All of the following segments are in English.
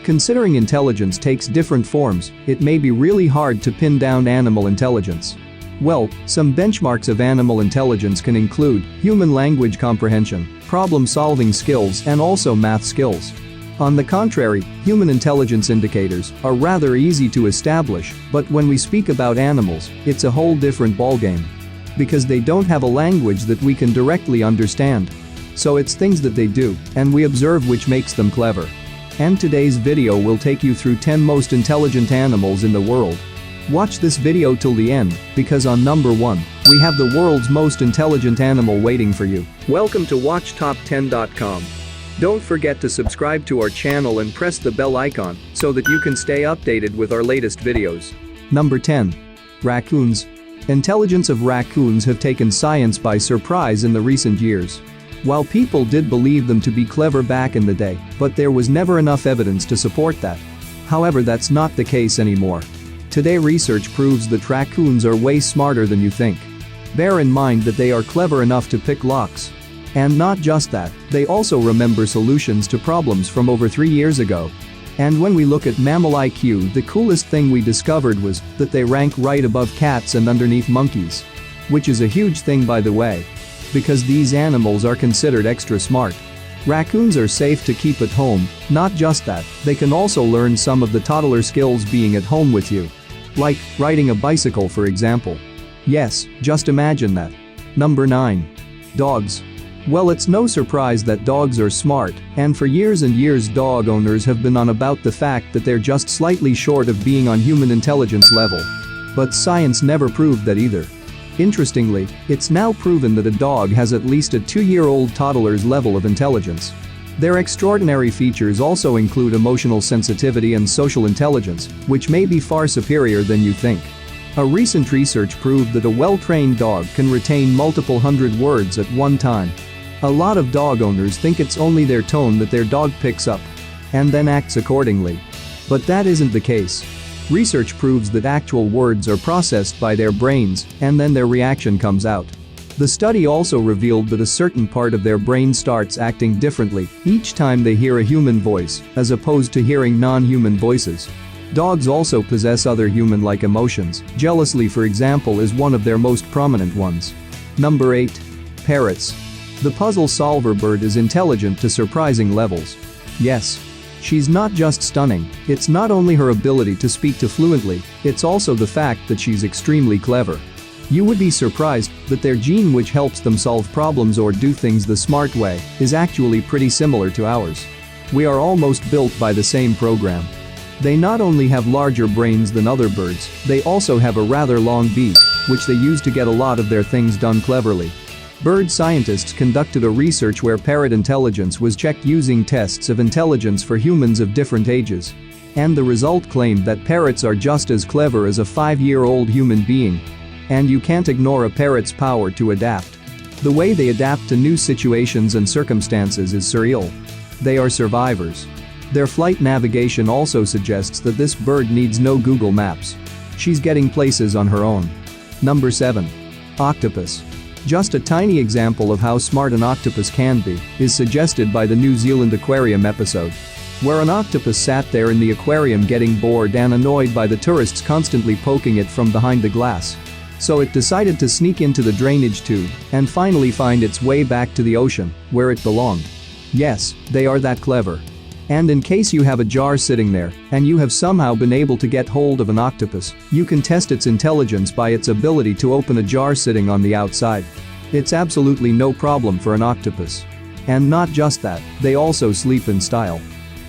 Considering intelligence takes different forms, it may be really hard to pin down animal intelligence. Well, some benchmarks of animal intelligence can include human language comprehension, problem-solving skills, and also math skills. On the contrary, human intelligence indicators are rather easy to establish, but when we speak about animals, it's a whole different ballgame. Because they don't have a language that we can directly understand. So it's things that they do, and we observe, which makes them clever. And today's video will take you through 10 most intelligent animals in the world. Watch this video till the end, because on number 1, we have the world's most intelligent animal waiting for you. Welcome to WatchTop10.com. Don't forget to subscribe to our channel and press the bell icon so that you can stay updated with our latest videos. Number 10. Raccoons. Intelligence of raccoons have taken science by surprise in the recent years. While people did believe them to be clever back in the day, but there was never enough evidence to support that. However, that's not the case anymore. Today research proves that raccoons are way smarter than you think. Bear in mind that they are clever enough to pick locks. And not just that, they also remember solutions to problems from over 3 years ago. And when we look at mammal IQ, the coolest thing we discovered was that they rank right above cats and underneath monkeys. Which is a huge thing, by the way. Because these animals are considered extra smart. Raccoons are safe to keep at home. Not just that, they can also learn some of the toddler skills being at home with you. Like riding a bicycle, for example. Yes, just imagine that. Number 9. Dogs. Well, it's no surprise that dogs are smart, and for years and years dog owners have been on about the fact that they're just slightly short of being on human intelligence level. But science never proved that either. Interestingly, it's now proven that a dog has at least a 2-year-old toddler's level of intelligence. Their extraordinary features also include emotional sensitivity and social intelligence, which may be far superior than you think. A recent research proved that a well-trained dog can retain multiple hundred words at one time. A lot of dog owners think it's only their tone that their dog picks up and then acts accordingly. But that isn't the case. Research proves that actual words are processed by their brains, and then their reaction comes out. The study also revealed that a certain part of their brain starts acting differently each time they hear a human voice, as opposed to hearing non-human voices. Dogs also possess other human-like emotions. Jealousy, for example, is one of their most prominent ones. Number 8. Parrots. The puzzle solver bird is intelligent to surprising levels. Yes. She's not just stunning, it's not only her ability to speak to fluently, it's also the fact that she's extremely clever. You would be surprised that their gene, which helps them solve problems or do things the smart way, is actually pretty similar to ours. We are almost built by the same program. They not only have larger brains than other birds, they also have a rather long beak, which they use to get a lot of their things done cleverly. Bird scientists conducted a research where parrot intelligence was checked using tests of intelligence for humans of different ages. And the result claimed that parrots are just as clever as a 5-year-old human being. And you can't ignore a parrot's power to adapt. The way they adapt to new situations and circumstances is surreal. They are survivors. Their flight navigation also suggests that this bird needs no Google Maps. She's getting places on her own. Number 7. Octopus. Just a tiny example of how smart an octopus can be is suggested by the New Zealand aquarium episode, where an octopus sat there in the aquarium getting bored and annoyed by the tourists constantly poking it from behind the glass. So it decided to sneak into the drainage tube and finally find its way back to the ocean, where it belonged. Yes, they are that clever. And in case you have a jar sitting there and you have somehow been able to get hold of an octopus, you can test its intelligence by its ability to open a jar sitting on the outside. It's absolutely no problem for an octopus. And not just that, they also sleep in style.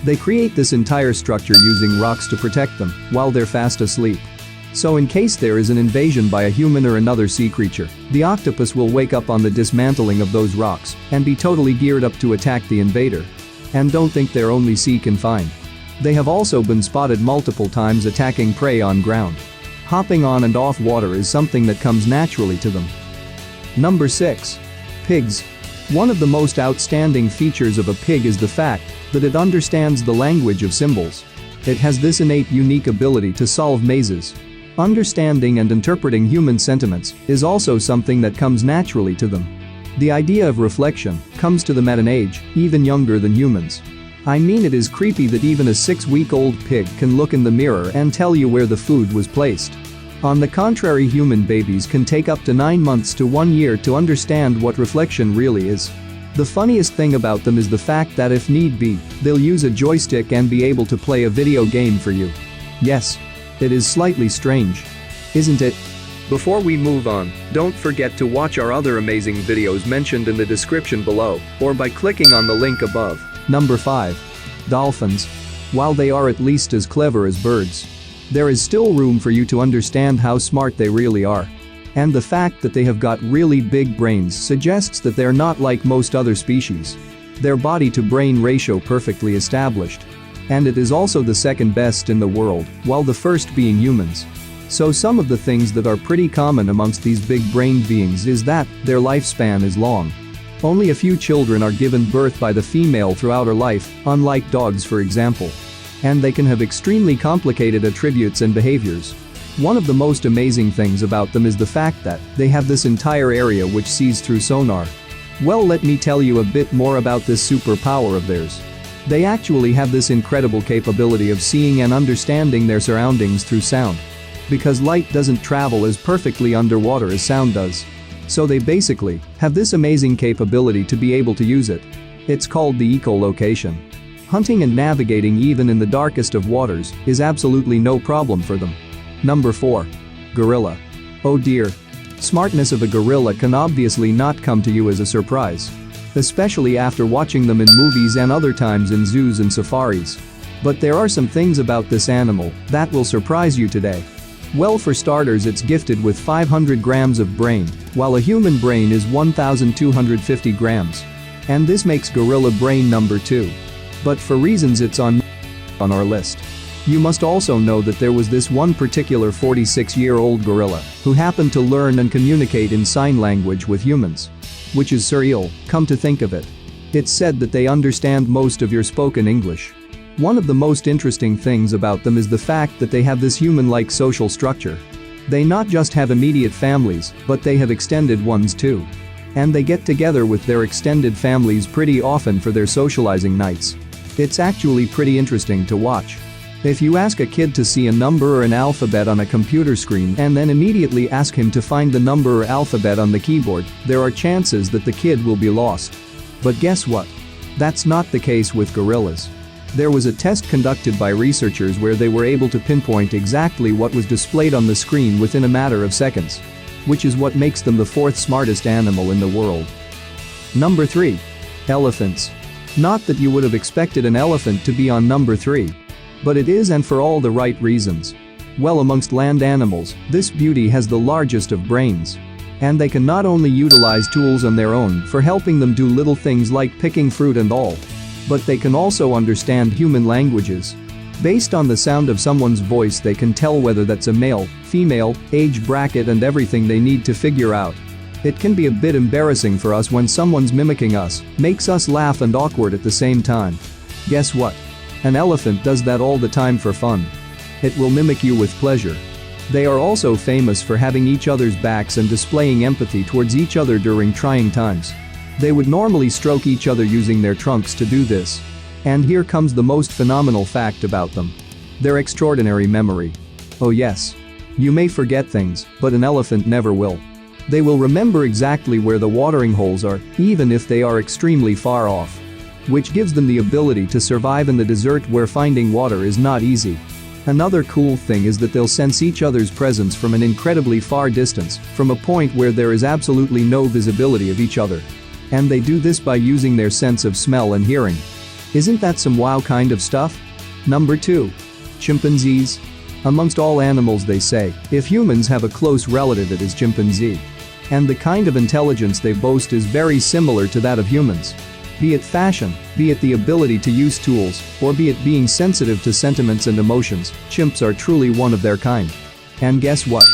They create this entire structure using rocks to protect them while they're fast asleep. So in case there is an invasion by a human or another sea creature, the octopus will wake up on the dismantling of those rocks and be totally geared up to attack the invader. And don't think they're only sea confined. They have also been spotted multiple times attacking prey on ground. Hopping on and off water is something that comes naturally to them. Number 6. Pigs. One of the most outstanding features of a pig is the fact that it understands the language of symbols. It has this innate unique ability to solve mazes. Understanding and interpreting human sentiments is also something that comes naturally to them. The idea of reflection comes to them at an age even younger than humans. I mean, it is creepy that even a 6-week-old pig can look in the mirror and tell you where the food was placed. On the contrary, human babies can take up to 9 months to 1 year to understand what reflection really is. The funniest thing about them is the fact that if need be, they'll use a joystick and be able to play a video game for you. Yes. It is slightly strange. Isn't it? Before we move on, don't forget to watch our other amazing videos mentioned in the description below, or by clicking on the link above. Number 5. Dolphins. While they are at least as clever as birds, there is still room for you to understand how smart they really are. And the fact that they have got really big brains suggests that they're not like most other species. Their body-to-brain ratio perfectly established. And it is also the second best in the world, while the first being humans. So some of the things that are pretty common amongst these big-brained beings is that their lifespan is long. Only a few children are given birth by the female throughout her life, unlike dogs for example. And they can have extremely complicated attributes and behaviors. One of the most amazing things about them is the fact that they have this entire area which sees through sonar. Well, let me tell you a bit more about this superpower of theirs. They actually have this incredible capability of seeing and understanding their surroundings through sound. Because light doesn't travel as perfectly underwater as sound does. So they basically have this amazing capability to be able to use it. It's called the echolocation. Hunting and navigating even in the darkest of waters is absolutely no problem for them. Number 4. Gorilla. Oh dear. Smartness of a gorilla can obviously not come to you as a surprise. Especially after watching them in movies and other times in zoos and safaris. But there are some things about this animal that will surprise you today. Well, for starters, it's gifted with 500 grams of brain, while a human brain is 1,250 grams. And this makes gorilla brain number 2. But for reasons it's on our list. You must also know that there was this one particular 46-year-old gorilla who happened to learn and communicate in sign language with humans. Which is surreal, come to think of it. It's said that they understand most of your spoken English. One of the most interesting things about them is the fact that they have this human-like social structure. They not just have immediate families, but they have extended ones too. And they get together with their extended families pretty often for their socializing nights. It's actually pretty interesting to watch. If you ask a kid to see a number or an alphabet on a computer screen and then immediately ask him to find the number or alphabet on the keyboard, there are chances that the kid will be lost. But guess what? That's not the case with gorillas. There was a test conducted by researchers where they were able to pinpoint exactly what was displayed on the screen within a matter of seconds. Which is what makes them the 4th smartest animal in the world. Number 3. Elephants. Not that you would have expected an elephant to be on number 3. But it is, and for all the right reasons. Well, amongst land animals, this beauty has the largest of brains. And they can not only utilize tools on their own for helping them do little things like picking fruit and all, but they can also understand human languages. Based on the sound of someone's voice, they can tell whether that's a male, female, age bracket and everything they need to figure out. It can be a bit embarrassing for us when someone's mimicking us, makes us laugh and awkward at the same time. Guess what? An elephant does that all the time for fun. It will mimic you with pleasure. They are also famous for having each other's backs and displaying empathy towards each other during trying times. They would normally stroke each other using their trunks to do this. And here comes the most phenomenal fact about them. Their extraordinary memory. Oh yes. You may forget things, but an elephant never will. They will remember exactly where the watering holes are, even if they are extremely far off. Which gives them the ability to survive in the desert where finding water is not easy. Another cool thing is that they'll sense each other's presence from an incredibly far distance, from a point where there is absolutely no visibility of each other. And they do this by using their sense of smell and hearing. Isn't that some wow kind of stuff? Number 2. Chimpanzees. Amongst all animals, they say, if humans have a close relative, it is chimpanzee. And the kind of intelligence they boast is very similar to that of humans. Be it fashion, be it the ability to use tools, or be it being sensitive to sentiments and emotions, chimps are truly one of their kind. And guess what?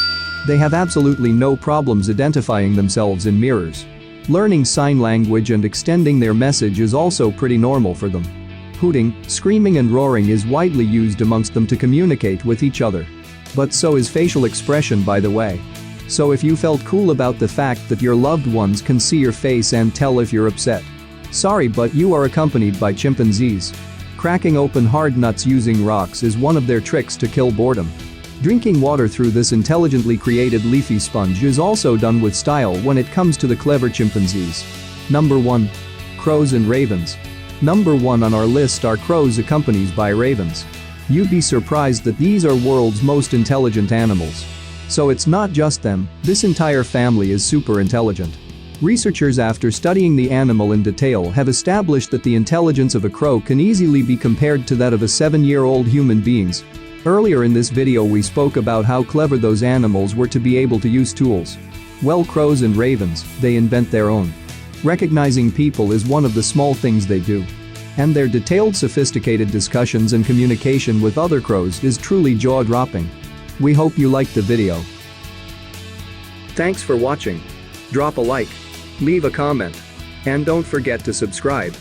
They have absolutely no problems identifying themselves in mirrors. Learning sign language and extending their message is also pretty normal for them. Hooting, screaming and roaring is widely used amongst them to communicate with each other. But so is facial expression, by the way. So if you felt cool about the fact that your loved ones can see your face and tell if you're upset, sorry, but you are accompanied by chimpanzees. Cracking open hard nuts using rocks is one of their tricks to kill boredom. Drinking water through this intelligently created leafy sponge is also done with style when it comes to the clever chimpanzees. Number 1. Crows and ravens. Number 1 on our list are crows accompanied by ravens. You'd be surprised that these are world's most intelligent animals. So it's not just them, this entire family is super intelligent. Researchers, after studying the animal in detail, have established that the intelligence of a crow can easily be compared to that of a 7-year-old human beings. Earlier in this video we spoke about how clever those animals were to be able to use tools. Well, crows and ravens, they invent their own. Recognizing people is one of the small things they do. And their detailed, sophisticated discussions and communication with other crows is truly jaw-dropping. We hope you liked the video. Thanks for watching. Drop a like, leave a comment, and don't forget to subscribe.